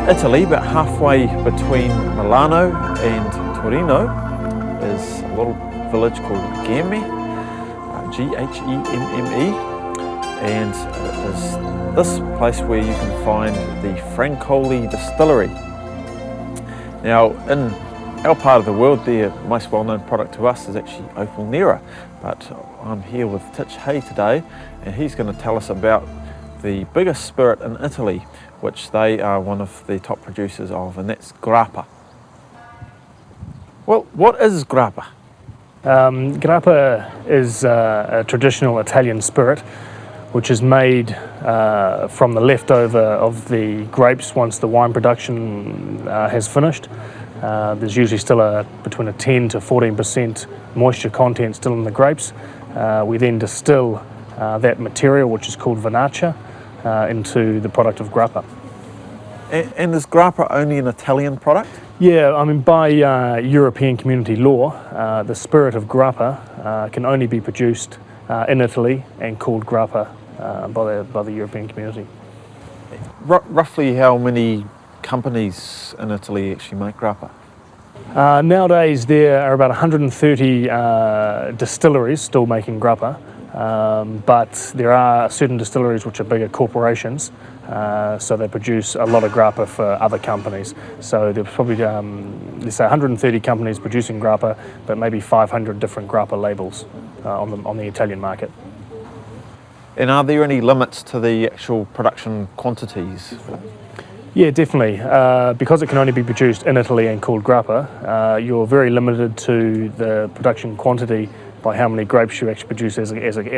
Italy, about halfway between Milano and Torino, is a little village called Gemme, G-H-E-M-M-E, and it is this place where you can find the Francoli Distillery. Now, in our part of the world, their most well-known product to us is actually Opal Nera, but I'm here with Titch Hay today, and he's going to tell us about the biggest spirit in Italy, which they are one of the top producers of, and that's Grappa. Well, what is Grappa? Grappa is a traditional Italian spirit which is made from the leftover of the grapes once the wine production has finished. There's usually still between a 10 to 14% moisture content still in the grapes. We then distill that material, which is called vinacha, into the product of Grappa. And is Grappa only an Italian product? Yeah, I mean, by European community law, the spirit of Grappa can only be produced in Italy and called Grappa by the European community. Roughly how many companies in Italy actually make Grappa? Nowadays there are about 130 distilleries still making Grappa, but there are certain distilleries which are bigger corporations, so they produce a lot of Grappa for other companies. So there's probably, let's say 130 companies producing Grappa, but maybe 500 different Grappa labels on the Italian market. And are there any limits to the actual production quantities? Yeah, definitely. Because it can only be produced in Italy and called Grappa, you're very limited to the production quantity by how many grapes you actually produce as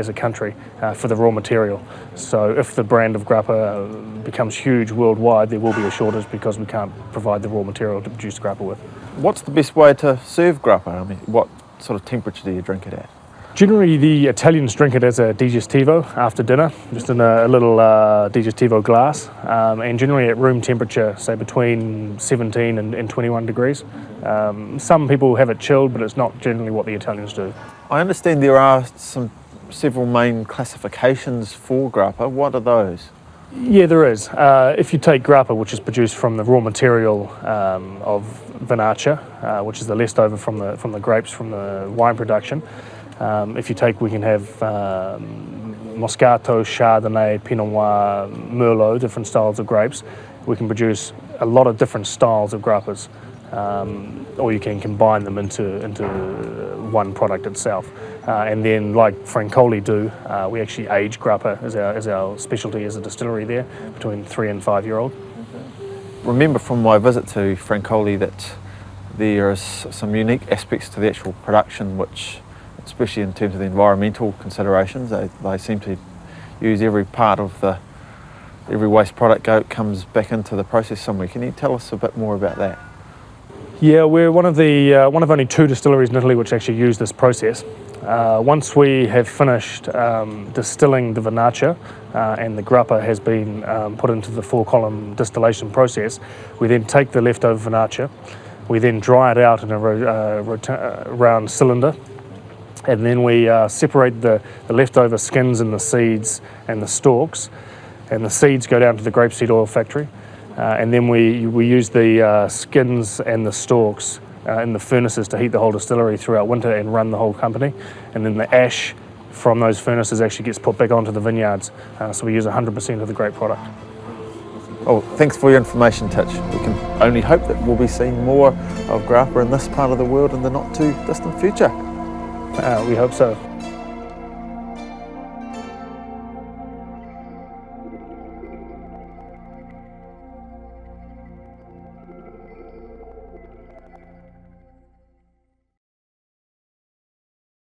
a country for the raw material. So if the brand of Grappa becomes huge worldwide, there will be a shortage because we can't provide the raw material to produce Grappa with. What's the best way to serve Grappa? I mean, what sort of temperature do you drink it at? Generally, the Italians drink it as a digestivo after dinner, just in a little digestivo glass, and generally at room temperature, say between 17 and 21 degrees. Some people have it chilled, but it's not generally what the Italians do. I understand there are several main classifications for Grappa. What are those? Yeah, there is. If you take Grappa, which is produced from the raw material of vinacha, which is the leftover from the grapes from the wine production. If you take, we can have Moscato, Chardonnay, Pinot Noir, Merlot, different styles of grapes. We can produce a lot of different styles of Grappas, or you can combine them into one product itself. And then, like Francoli do, we actually age Grappa as our specialty as a distillery there, between 3 and 5 year old. Remember from my visit to Francoli that there is some unique aspects to the actual production, which, especially in terms of the environmental considerations, they seem to use every part of every waste product comes back into the process somewhere. Can you tell us a bit more about that? Yeah, we're one of only 2 distilleries in Italy which actually use this process. Once we have finished distilling the vinacha and the Grappa has been put into the 4-column distillation process, we then take the leftover vinacha, we then dry it out in a round cylinder, and then we separate the leftover skins and the seeds and the stalks, and the seeds go down to the grapeseed oil factory, and then we use the skins and the stalks in the furnaces to heat the whole distillery throughout winter and run the whole company, and then the ash from those furnaces actually gets put back onto the vineyards, so we use 100% of the grape product. Oh, thanks for your information, Titch. We can only hope that we'll be seeing more of Grappa in this part of the world in the not too distant future. We hope so.